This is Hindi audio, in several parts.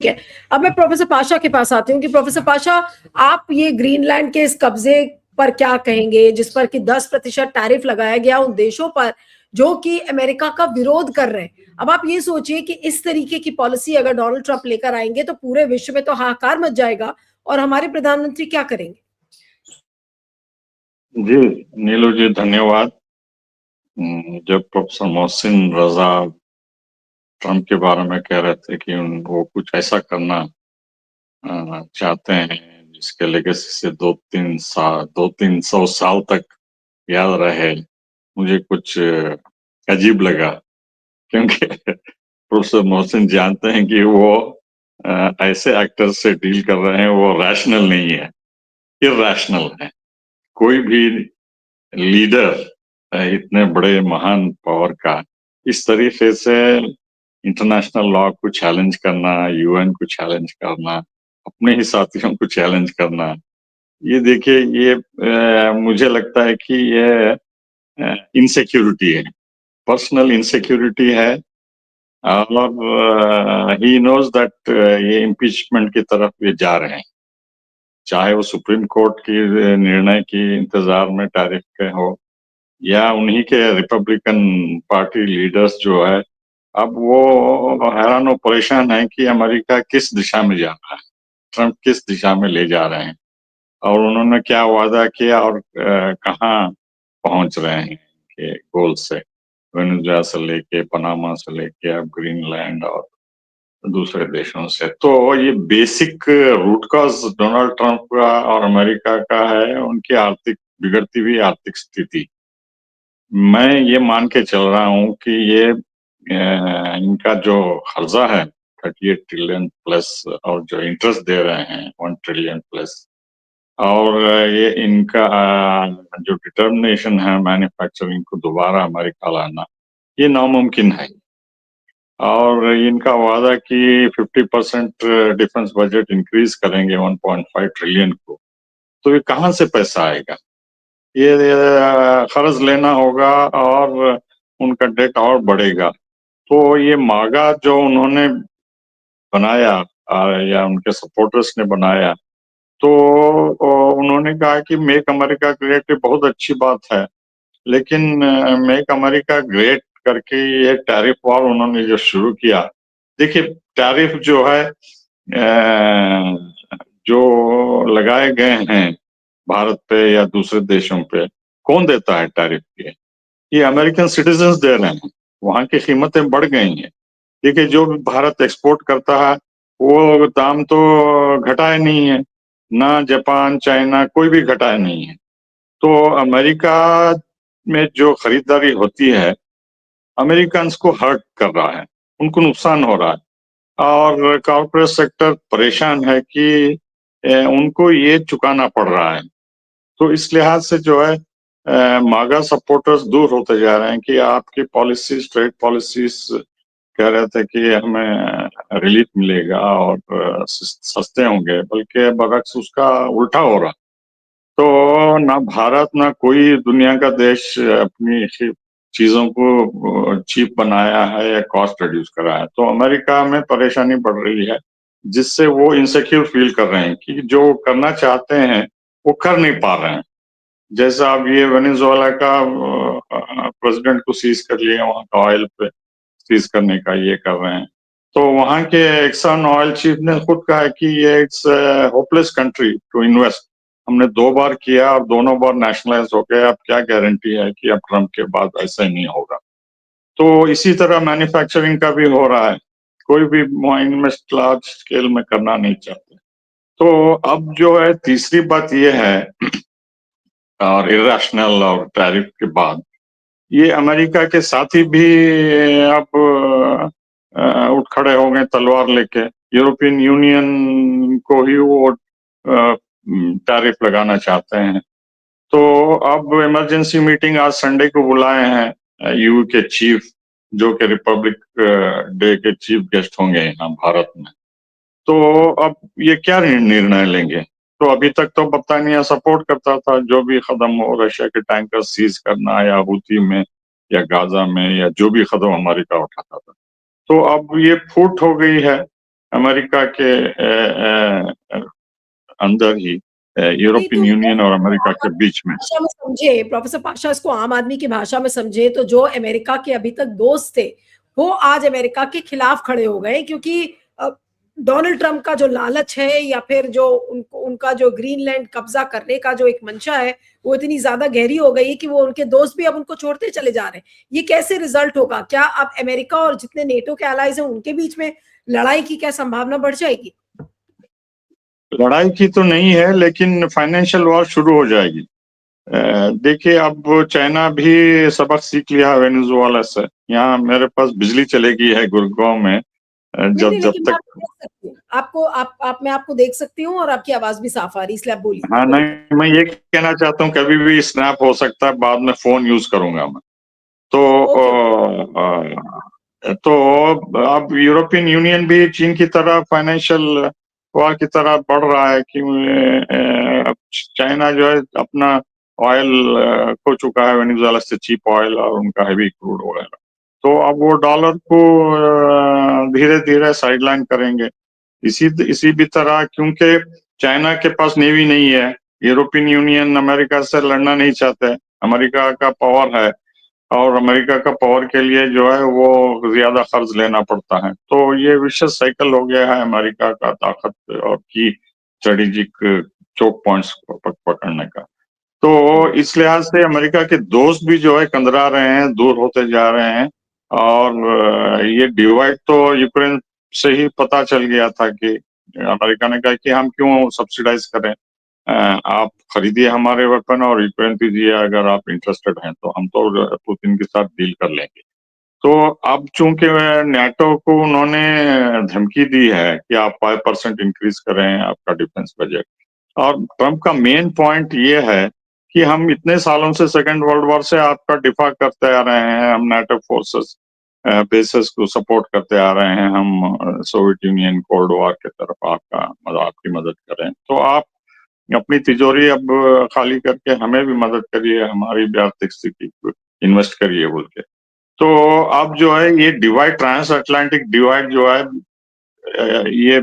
है। अब मैं प्रोफेसर पाशा के पास आती हूँ कि प्रोफेसर पाशा, आप ये ग्रीनलैंड के इस कब्जे पर क्या कहेंगे, जिस पर कि 10% टैरिफ लगाया गया उन देशों पर जो कि अमेरिका का विरोध कर रहे हैं। अब आप ये सोचिए कि इस तरीके की पॉलिसी अगर डोनाल्ड ट्रंप लेकर आएंगे तो पूरे विश्व में तो हाहाकार मच जाएगा, और हमारे प्रधानमंत्री क्या करेंगे? जी नीलू जी, धन्यवाद। जब प्रोफेसर मोहसिन रजा ट्रंप के बारे में कह रहे थे कि वो कुछ ऐसा करना चाहते हैं जिसके लेगेसी से 200-300 साल तक याद रहे, मुझे कुछ अजीब लगा। क्योंकि प्रोफेसर मोहसिन जानते हैं कि वो ऐसे एक्टर से डील कर रहे हैं, वो रैशनल नहीं है, इरैशनल है। कोई भी लीडर इतने बड़े महान पावर का इस तरीके से इंटरनेशनल लॉ को चैलेंज करना, यूएन को चैलेंज करना, अपने ही साथियों को चैलेंज करना, ये देखिए, ये मुझे लगता है कि ये इनसिक्योरिटी है, पर्सनल इनसिक्योरिटी है। और ही नोज दैट ये इम्पीचमेंट की तरफ ये जा रहे हैं, चाहे वो सुप्रीम कोर्ट की निर्णय की इंतजार में टैरिफ के हो या उन्हीं के रिपब्लिकन पार्टी लीडर्स जो है, अब वो हैरान और परेशान है कि अमेरिका किस दिशा में जा रहा है, ट्रंप किस दिशा में ले जा रहे हैं, और उन्होंने क्या वादा किया और कहाँ पहुंच रहे हैं के गोल से, वेनेजुएला से लेके पनामा से लेके अब ग्रीनलैंड और दूसरे देशों से। तो ये basic root cause Donald Trump का और अमेरिका का है, उनकी आर्थिक बिगड़ती हुई आर्थिक स्थिति। मैं ये मान के चल रहा हूँ कि ये इनका जो कर्जा है 38 ट्रिलियन प्लस, और जो इंटरेस्ट दे रहे हैं 1 ट्रिलियन प्लस, और ये इनका जो डिटर्मिनेशन है मैन्युफैक्चरिंग को दोबारा अमेरिका लाना, ये नामुमकिन है। और इनका वादा कि 50% डिफेंस बजट इंक्रीज करेंगे 1.5 ट्रिलियन को, तो ये कहाँ से पैसा आएगा? ये कर्ज लेना होगा और उनका डेट और बढ़ेगा। तो ये मागा जो उन्होंने बनाया या उनके सपोर्टर्स ने बनाया, तो उन्होंने कहा कि मेक अमेरिका ग्रेट बहुत अच्छी बात है, लेकिन मेक अमेरिका ग्रेट करके ये टैरिफ वॉर उन्होंने जो शुरू किया, देखिए टैरिफ जो है जो लगाए गए हैं भारत पे या दूसरे देशों पे, कौन देता है टैरिफ के? ये अमेरिकन सिटीजन्स दे रहे हैं। वहां की कीमतें बढ़ गई हैं। देखिए, जो भी भारत एक्सपोर्ट करता है वो दाम तो घटाए नहीं है, ना जापान चाइना कोई भी घटाए नहीं है। तो अमेरिका में जो खरीदारी होती है, अमेरिकन को हर्ट कर रहा है, उनको नुकसान हो रहा है, और कॉर्पोरेट सेक्टर परेशान है कि उनको ये चुकाना पड़ रहा है। तो इस लिहाज से जो है मागा सपोर्टर्स दूर होते जा रहे हैं कि आपकी पॉलिसीज, ट्रेड पॉलिसीज कह रहे थे कि हमें रिलीफ मिलेगा और सस्ते होंगे, बल्कि बरक्स उसका उल्टा हो रहा। तो ना भारत ना कोई दुनिया का देश अपनी चीजों को चीप बनाया है या कॉस्ट रिड्यूस करा है। तो अमेरिका में परेशानी बढ़ रही है, जिससे वो इनसिक्योर फील कर रहे हैं कि जो करना चाहते हैं वो कर नहीं पा रहे हैं। जैसा अब ये वेनेजुएला का प्रेसिडेंट को सीज कर लिया, वहां का ऑयल पे सीज करने का ये कर रहे हैं। तो वहां के एक्सन ऑयल चीफ ने खुद कहा है कि ये it's hopeless country to invest. हमने 2 बार किया और दोनों बार नेशनलाइज हो गए, अब क्या गारंटी है कि अब ट्रंप के बाद ऐसा ही नहीं होगा। तो इसी तरह मैन्युफैक्चरिंग का भी हो रहा है, कोई भी इन्वेस्ट लार्ज स्केल में करना नहीं चाहते। तो अब जो है तीसरी बात ये है, और इरेशनल और टैरिफ के बाद ये अमेरिका के साथी भी अब उठ खड़े हो गए तलवार लेके। यूरोपियन यूनियन को ही वो टैरिफ लगाना चाहते हैं। तो अब इमरजेंसी मीटिंग आज संडे को बुलाए हैं यूयू के चीफ, जो कि रिपब्लिक डे के चीफ गेस्ट होंगे यहाँ भारत में। तो अब ये क्या निर्णय लेंगे? तो अभी तक तो बरतानिया सपोर्ट करता था जो भी कदम हो, रशिया के टैंकर सीज करना या हूती में या गाजा में, या जो भी कदम अमेरिका उठाता था। तो अब ये फूट हो गई है अमेरिका के अंदर ही नहीं तो यूरोपियन यूनियन और अमेरिका के बीच में। भाषा में समझे प्रोफेसर पाशा, इसको आम आदमी की भाषा में समझे तो जो अमेरिका के अभी तक दोस्त थे वो आज अमेरिका के खिलाफ खड़े हो गए, क्योंकि डोनाल्ड ट्रंप का जो लालच है या फिर जो उनका जो ग्रीनलैंड कब्जा करने का जो एक मंशा है वो इतनी ज्यादा गहरी हो गई है कि वो उनके दोस्त भी अब उनको छोड़ते चले जा रहे हैं। ये कैसे रिजल्ट होगा? क्या अब अमेरिका और जितने नेटो के एलाइज हैं उनके बीच में लड़ाई की क्या संभावना बढ़ जाएगी? लड़ाई की तो नहीं है, लेकिन फाइनेंशियल वॉर शुरू हो जाएगी। देखिए, अब चाइना भी सबक सीख लिया है वेनेजुएला से। यहाँ मेरे पास बिजली चलेगी है गुड़गांव में, नहीं नहीं, जब लेकिन मैं तक। आपको देख सकती हूँ, आपको आप मैं आपको देख सकती हूँ और आपकी आवाज भी साफ आ रही है, इसलिए आप बोलिए, हाँ, कोई दिक्कत नहीं, मैं ये कहना चाहता हूँ कभी भी स्नैप हो सकता है, बाद में फोन यूज करूंगा मैं। तो ओके ओके। तो अब यूरोपियन यूनियन भी चीन की तरह फाइनेंशियल वॉर की तरह बढ़ रहा है कि अब चाइना जो है अपना ऑयल खो चुका है वेनेजुएला से, चीप ऑयल और उनका हैवी क्रूड वगैरह। तो अब वो डॉलर को धीरे धीरे साइडलाइन करेंगे। इसी इसी भी तरह, क्योंकि चाइना के पास नेवी नहीं है, यूरोपियन यूनियन अमेरिका से लड़ना नहीं चाहते। अमेरिका का पावर है और अमेरिका का पावर के लिए जो है वो ज्यादा कर्ज लेना पड़ता है। तो ये विशेष साइकिल हो गया है अमेरिका का ताकत और की स्ट्रेटेजिक चोक पॉइंट्स पकड़ने का। तो इस लिहाज से अमेरिका के दोस्त भी जो है कंदरा रहे हैं, दूर होते जा रहे हैं। और ये डिवाइड तो यूक्रेन से ही पता चल गया था कि अमेरिका ने कहा कि हम क्यों सब्सिडाइज करें, आप खरीदिए हमारे वेपन और यूक्रेन दीजिए, अगर आप इंटरेस्टेड हैं तो हम तो पुतिन के साथ डील कर लेंगे। तो अब चूंकि नाटो को उन्होंने धमकी दी है कि आप 5% इंक्रीज करें आपका डिफेंस बजट। और ट्रंप का मेन पॉइंट ये है कि हम इतने सालों से सेकेंड वर्ल्ड वॉर से आपका डिफा करते आ रहे हैं, हम नाटो फोर्सेस बेसिस को सपोर्ट करते आ रहे हैं, हम सोवियत यूनियन कोल्ड वॉर की तरफ आपकी मदद करें, तो आप अपनी तिजोरी अब खाली करके हमें भी मदद करिए, हमारी भी आर्थिक स्थिति को इन्वेस्ट करिए बोल के। तो अब जो है ये डिवाइड, ट्रांस अटलांटिक डिवाइड जो है ये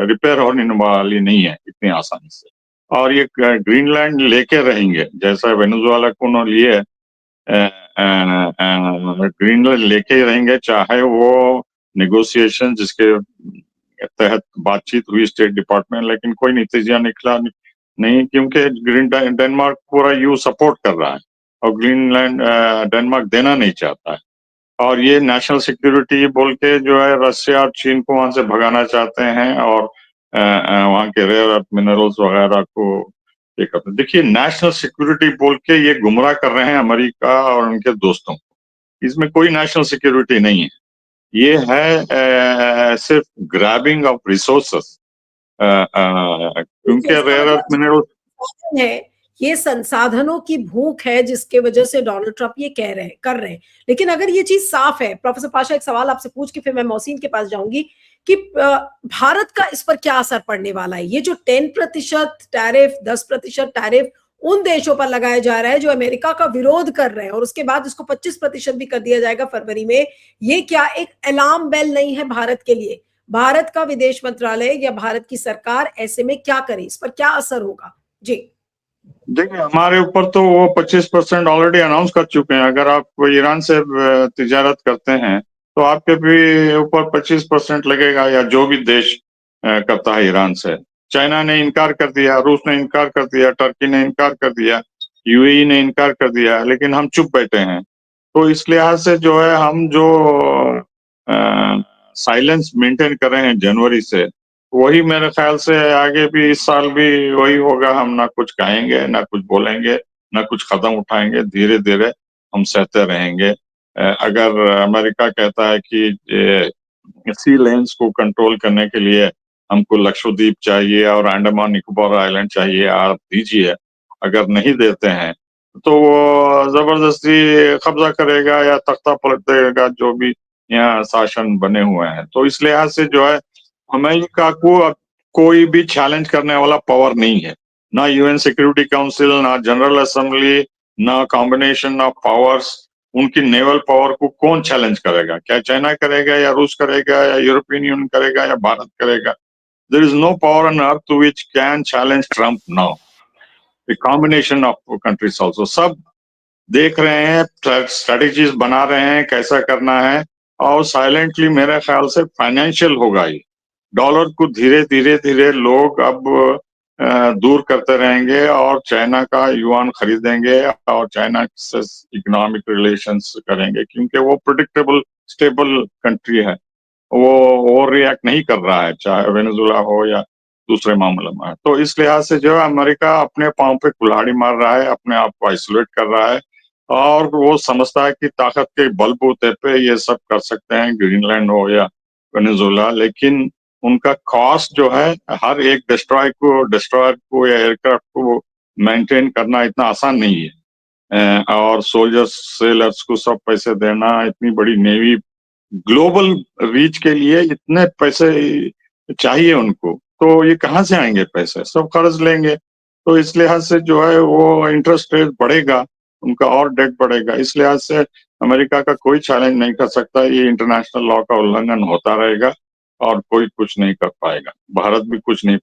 रिपेयर होने वाली नहीं है इतनी आसानी से। और ये ग्रीनलैंड लेके रहेंगे, जैसा वेनेजुएला को उन्होंने लिए, ग्रीनलैंड लेके ही रहेंगे, चाहे वो नेगोशिएशन जिसके तहत बातचीत हुई स्टेट डिपार्टमेंट, लेकिन कोई नतीजा निकला नहीं, क्योंकि ग्रीन डेनमार्क पूरा यू सपोर्ट कर रहा है और ग्रीनलैंड डेनमार्क देना नहीं चाहता है। और ये नेशनल सिक्योरिटी बोल के जो है रशिया और चीन को वहां से भगाना चाहते हैं और वहां के रेयर अर्थ मिनरल्स वगैरह को ये करते हैं। देखिए, नेशनल सिक्योरिटी बोल के ये गुमराह कर रहे हैं अमेरिका और उनके दोस्तों को। इसमें कोई नेशनल सिक्योरिटी नहीं है, ये है सिर्फ ग्रैबिंग ऑफ रिसोर्सेस, देखिए, क्योंकि इसका रेयर अर्थ मतलब मिनरल्स। संसाधन है, ये संसाधनों की भूख है जिसके वजह से डोनाल्ड ट्रंप ये कर रहे हैं। लेकिन अगर ये चीज साफ है, प्रोफेसर पाशा एक सवाल आपसे पूछ के फिर मैं मोहसिन के पास जाऊंगी कि भारत का इस पर क्या असर पड़ने वाला है? ये जो 10% टैरिफ, 10% टैरिफ उन देशों पर लगाया जा रहा है जो अमेरिका का विरोध कर रहे हैं और उसके बाद इसको 25% भी कर दिया जाएगा फरवरी में, ये क्या एक अलार्म बेल नहीं है भारत के लिए? भारत का विदेश मंत्रालय या भारत की सरकार ऐसे में क्या करे, इस पर क्या असर होगा? जी। देखिए, हमारे ऊपर तो वो 25% ऑलरेडी अनाउंस कर चुके हैं। अगर आप ईरान से तिजारत करते हैं तो आपके भी ऊपर 25% लगेगा, या जो भी देश करता है ईरान से। चाइना ने इनकार कर दिया, रूस ने इनकार कर दिया, टर्की ने इनकार कर दिया, यूएई ने इनकार कर दिया, लेकिन हम चुप बैठे हैं। तो इस लिहाज से जो है हम जो साइलेंस मेंटेन कर रहे हैं जनवरी से, वही मेरे ख्याल से आगे भी इस साल भी वही होगा। हम ना कुछ कहेंगे, ना कुछ बोलेंगे, ना कुछ कदम उठाएंगे, धीरे धीरे हम सहते रहेंगे। अगर अमेरिका कहता है कि सी लेन्स को कंट्रोल करने के लिए हमको लक्षद्वीप चाहिए और अंडमान निकोबार आइलैंड चाहिए, आप दीजिए। अगर नहीं देते हैं तो वो जबरदस्ती कब्जा करेगा या तख्ता पलट देगा जो भी यहाँ शासन बने हुए हैं। तो इस लिहाज से जो है अमेरिका को अब कोई भी चैलेंज करने वाला पावर नहीं है, ना यूएन सिक्योरिटी काउंसिल, ना जनरल असेंबली, ना कॉम्बिनेशन ऑफ पावर्स, उनकी नेवल पावर को कौन चैलेंज करेगा? क्या चाइना करेगा या रूस करेगा या यूरोपियन यूनियन करेगा या भारत करेगा? There is no power on earth which can challenge Trump now. A combination of countries also. सब देख रहे हैं, स्ट्रेटेजीज बना रहे हैं कैसा करना है, और साइलेंटली मेरे ख्याल से फाइनेंशियल होगा ये। डॉलर को धीरे धीरे धीरे लोग अब दूर करते रहेंगे और चाइना का युआन खरीदेंगे और चाइना से इकोनॉमिक रिलेशंस करेंगे, क्योंकि वो प्रिडिक्टेबल स्टेबल कंट्री है। वो ओवर रिएक्ट नहीं कर रहा है, चाहे वेनेजुला हो या दूसरे मामले में। तो इस लिहाज से जो है अमेरिका अपने पांव पे कुल्हाड़ी मार रहा है, अपने आप को आइसोलेट कर रहा है, और वो समझता है कि ताकत के बलबूते पे ये सब कर सकते हैं, ग्रीनलैंड हो या वेनेजुला। लेकिन उनका कॉस्ट जो है, हर एक डिस्ट्रॉयर को या एयरक्राफ्ट को मेंटेन करना इतना आसान नहीं है। और सोल्जर्स सेलर्स को सब पैसे देना, इतनी बड़ी नेवी, ग्लोबल रीच के लिए इतने पैसे चाहिए उनको, तो ये कहाँ से आएंगे पैसे? सब कर्ज लेंगे। तो इस लिहाज से जो है वो इंटरेस्ट रेट बढ़ेगा, उनका और डेट बढ़ेगा। इस लिहाज से अमेरिका का कोई चैलेंज नहीं कर सकता, ये इंटरनेशनल लॉ का उल्लंघन होता रहेगा और कोई कुछ नहीं कर पाएगा। भारत भी कुछ नहीं